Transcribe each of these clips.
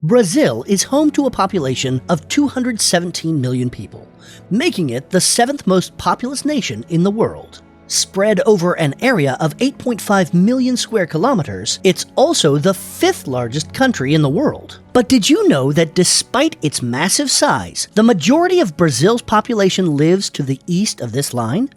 Brazil is home to a population of 217 million people, making it the 7th most populous nation in the world. Spread over an area of 8.5 million square kilometers, it's also the 5th largest country in the world. But did you know that despite its massive size, the majority of Brazil's population lives to the east of this line?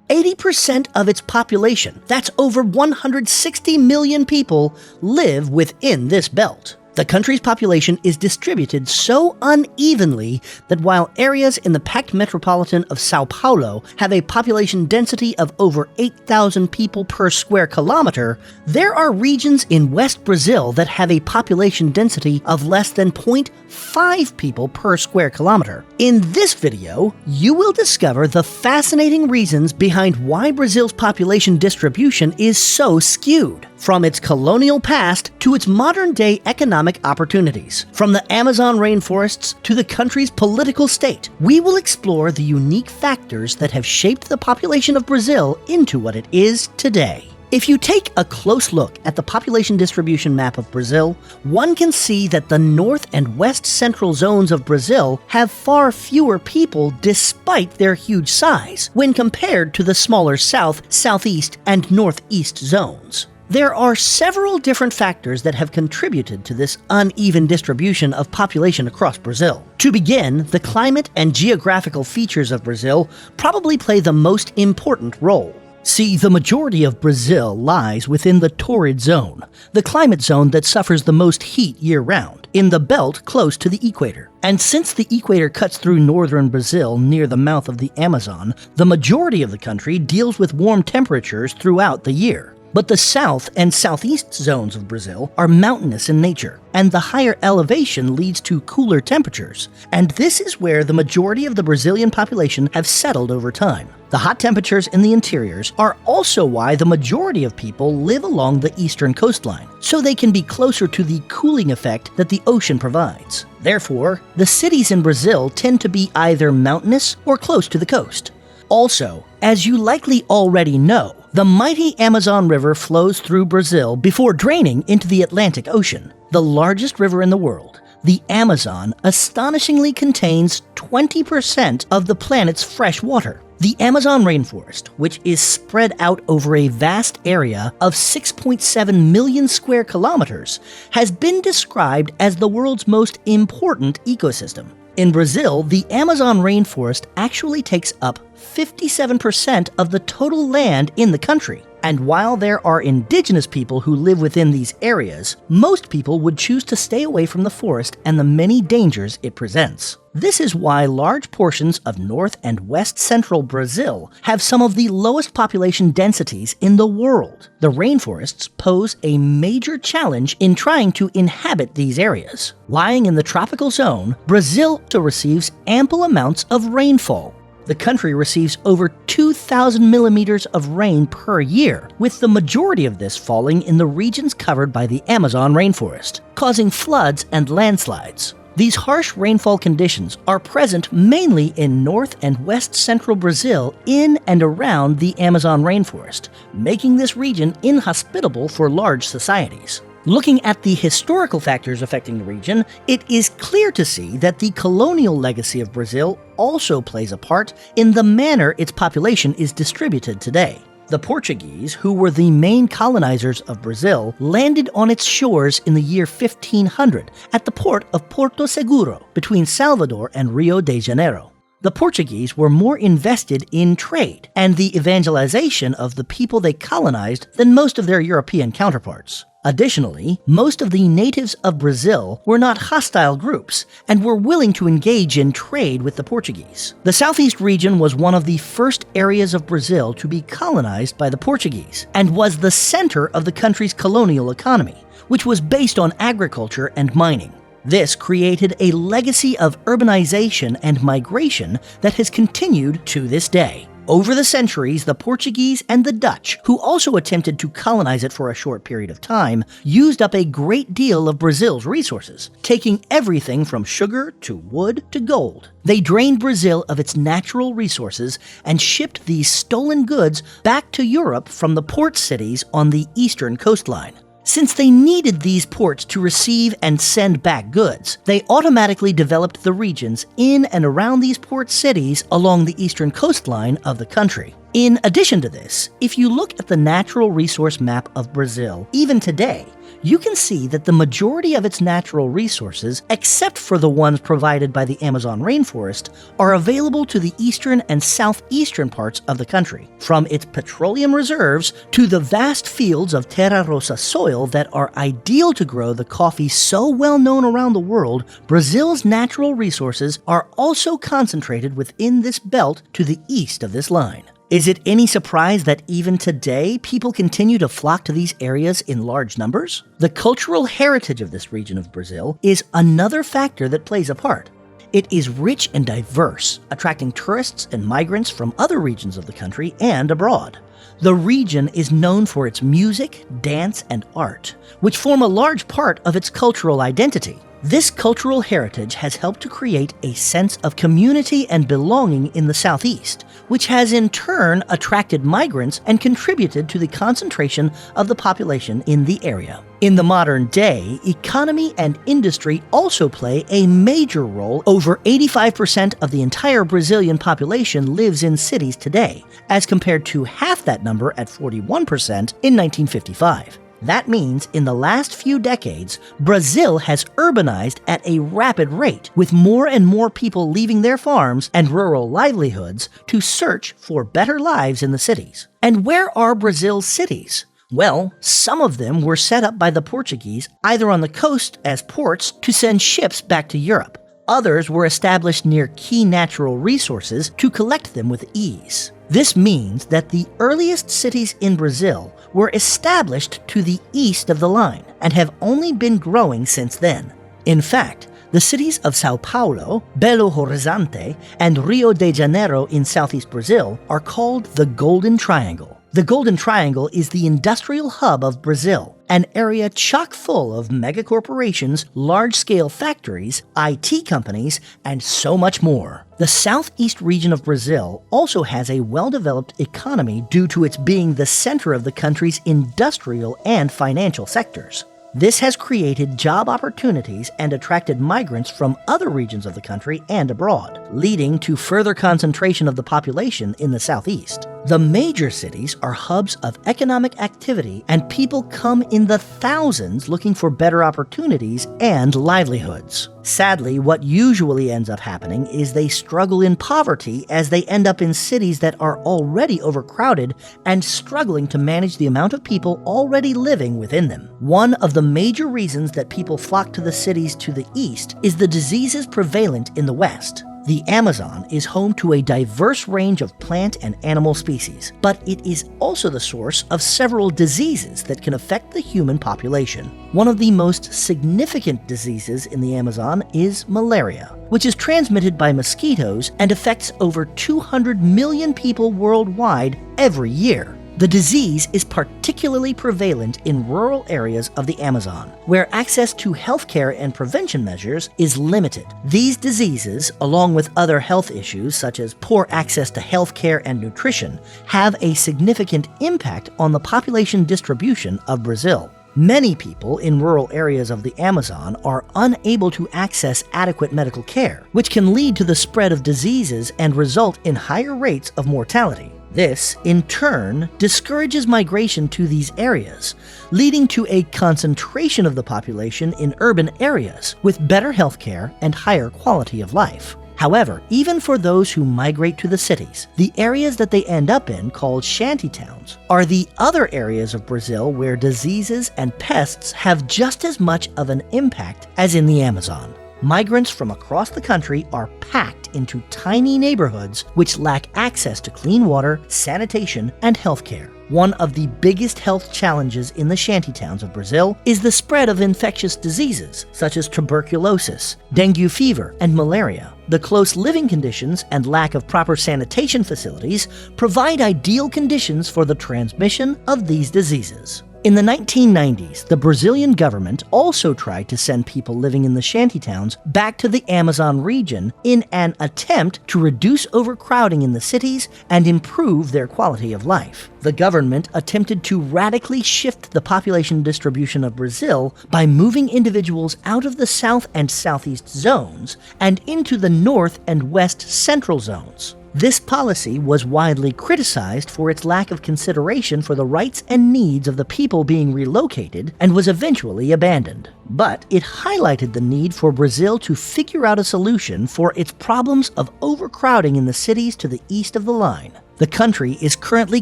80% of its population, that's over 160 million people, live within this belt. The country's population is distributed so unevenly that while areas in the packed metropolitan of Sao Paulo have a population density of over 8,000 people per square kilometer, there are regions in West Brazil that have a population density of less than 0.5 people per square kilometer. In this video, you will discover the fascinating reasons behind why Brazil's population distribution is so skewed, from its colonial past to its modern-day economic opportunities. From the Amazon rainforests to the country's political state, we will explore the unique factors that have shaped the population of Brazil into what it is today. If you take a close look at the population distribution map of Brazil, one can see that the north and west central zones of Brazil have far fewer people despite their huge size when compared to the smaller south, southeast, and northeast zones. There are several different factors that have contributed to this uneven distribution of population across Brazil. To begin, the climate and geographical features of Brazil probably play the most important role. See, the majority of Brazil lies within the torrid zone, the climate zone that suffers the most heat year-round, in the belt close to the equator. And since the equator cuts through northern Brazil near the mouth of the Amazon, the majority of the country deals with warm temperatures throughout the year. But the south and southeast zones of Brazil are mountainous in nature, and the higher elevation leads to cooler temperatures, and this is where the majority of the Brazilian population have settled over time. The hot temperatures in the interiors are also why the majority of people live along the eastern coastline, so they can be closer to the cooling effect that the ocean provides. Therefore, the cities in Brazil tend to be either mountainous or close to the coast. Also, as you likely already know, the mighty Amazon River flows through Brazil before draining into the Atlantic Ocean. The largest river in the world, the Amazon, astonishingly contains 20% of the planet's fresh water. The Amazon rainforest, which is spread out over a vast area of 6.7 million square kilometers, has been described as the world's most important ecosystem. In Brazil, the Amazon rainforest actually takes up 57% of the total land in the country. And while there are indigenous people who live within these areas, most people would choose to stay away from the forest and the many dangers it presents. This is why large portions of north and west central Brazil have some of the lowest population densities in the world. The rainforests pose a major challenge in trying to inhabit these areas. Lying in the tropical zone, Brazil also receives ample amounts of rainfall. The country receives over 2,000 millimeters of rain per year, with the majority of this falling in the regions covered by the Amazon rainforest, causing floods and landslides. These harsh rainfall conditions are present mainly in north and west central Brazil in and around the Amazon rainforest, making this region inhospitable for large societies. Looking at the historical factors affecting the region, it is clear to see that the colonial legacy of Brazil also plays a part in the manner its population is distributed today. The Portuguese, who were the main colonizers of Brazil, landed on its shores in the year 1500 at the port of Porto Seguro between Salvador and Rio de Janeiro. The Portuguese were more invested in trade and the evangelization of the people they colonized than most of their European counterparts. Additionally, most of the natives of Brazil were not hostile groups and were willing to engage in trade with the Portuguese. The southeast region was one of the first areas of Brazil to be colonized by the Portuguese and was the center of the country's colonial economy, which was based on agriculture and mining. This created a legacy of urbanization and migration that has continued to this day. Over the centuries, the Portuguese and the Dutch, who also attempted to colonize it for a short period of time, used up a great deal of Brazil's resources, taking everything from sugar to wood to gold. They drained Brazil of its natural resources and shipped these stolen goods back to Europe from the port cities on the eastern coastline. Since they needed these ports to receive and send back goods, they automatically developed the regions in and around these port cities along the eastern coastline of the country. In addition to this, if you look at the natural resource map of Brazil, even today, you can see that the majority of its natural resources, except for the ones provided by the Amazon rainforest, are available to the eastern and southeastern parts of the country. From its petroleum reserves to the vast fields of terra rosa soil that are ideal to grow the coffee so well known around the world, Brazil's natural resources are also concentrated within this belt to the east of this line. Is it any surprise that even today, people continue to flock to these areas in large numbers? The cultural heritage of this region of Brazil is another factor that plays a part. It is rich and diverse, attracting tourists and migrants from other regions of the country and abroad. The region is known for its music, dance, and art, which form a large part of its cultural identity. This cultural heritage has helped to create a sense of community and belonging in the southeast, which has in turn attracted migrants and contributed to the concentration of the population in the area. In the modern day, economy and industry also play a major role. Over 85% of the entire Brazilian population lives in cities today, as compared to half that number at 41% in 1955. That means in the last few decades, Brazil has urbanized at a rapid rate, with more and more people leaving their farms and rural livelihoods to search for better lives in the cities. And where are Brazil's cities? Well, some of them were set up by the Portuguese either on the coast as ports to send ships back to Europe. Others were established near key natural resources to collect them with ease. This means that the earliest cities in Brazil were established to the east of the line and have only been growing since then. In fact, the cities of São Paulo, Belo Horizonte, and Rio de Janeiro in southeast Brazil are called the Golden Triangle. The Golden Triangle is the industrial hub of Brazil, an area chock full of megacorporations, large-scale factories, IT companies, and so much more. The southeast region of Brazil also has a well-developed economy due to its being the center of the country's industrial and financial sectors. This has created job opportunities and attracted migrants from other regions of the country and abroad, leading to further concentration of the population in the southeast. The major cities are hubs of economic activity, and people come in the thousands looking for better opportunities and livelihoods. Sadly, what usually ends up happening is they struggle in poverty as they end up in cities that are already overcrowded and struggling to manage the amount of people already living within them. One of the major reasons that people flock to the cities to the east is the diseases prevalent in the west. The Amazon is home to a diverse range of plant and animal species, but it is also the source of several diseases that can affect the human population. One of the most significant diseases in the Amazon is malaria, which is transmitted by mosquitoes and affects over 200 million people worldwide every year. The disease is particularly prevalent in rural areas of the Amazon, where access to healthcare and prevention measures is limited. These diseases, along with other health issues such as poor access to healthcare and nutrition, have a significant impact on the population distribution of Brazil. Many people in rural areas of the Amazon are unable to access adequate medical care, which can lead to the spread of diseases and result in higher rates of mortality. This, in turn, discourages migration to these areas, leading to a concentration of the population in urban areas with better healthcare and higher quality of life. However, even for those who migrate to the cities, the areas that they end up in, called shantytowns, are the other areas of Brazil where diseases and pests have just as much of an impact as in the Amazon. Migrants from across the country are packed into tiny neighborhoods which lack access to clean water, sanitation, and healthcare. One of the biggest health challenges in the shantytowns of Brazil is the spread of infectious diseases such as tuberculosis, dengue fever, and malaria. The close living conditions and lack of proper sanitation facilities provide ideal conditions for the transmission of these diseases. In the 1990s, the Brazilian government also tried to send people living in the shantytowns back to the Amazon region in an attempt to reduce overcrowding in the cities and improve their quality of life. The government attempted to radically shift the population distribution of Brazil by moving individuals out of the south and southeast zones and into the north and west central zones. This policy was widely criticized for its lack of consideration for the rights and needs of the people being relocated and was eventually abandoned. But it highlighted the need for Brazil to figure out a solution for its problems of overcrowding in the cities to the east of the line. The country is currently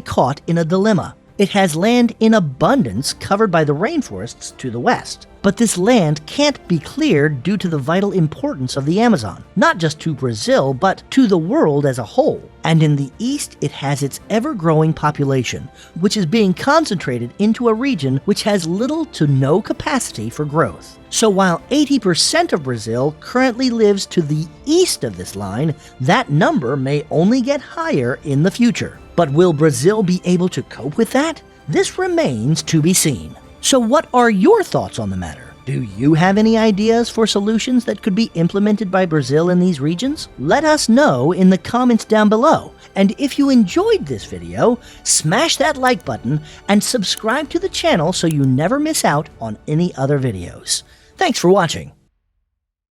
caught in a dilemma. It has land in abundance covered by the rainforests to the west. But this land can't be cleared due to the vital importance of the Amazon, not just to Brazil, but to the world as a whole. And in the east, it has its ever-growing population, which is being concentrated into a region which has little to no capacity for growth. So while 80% of Brazil currently lives to the east of this line, that number may only get higher in the future. But will Brazil be able to cope with that? This remains to be seen. So what are your thoughts on the matter? Do you have any ideas for solutions that could be implemented by Brazil in these regions? Let us know in the comments down below. And if you enjoyed this video, smash that like button and subscribe to the channel so you never miss out on any other videos. Thanks for watching.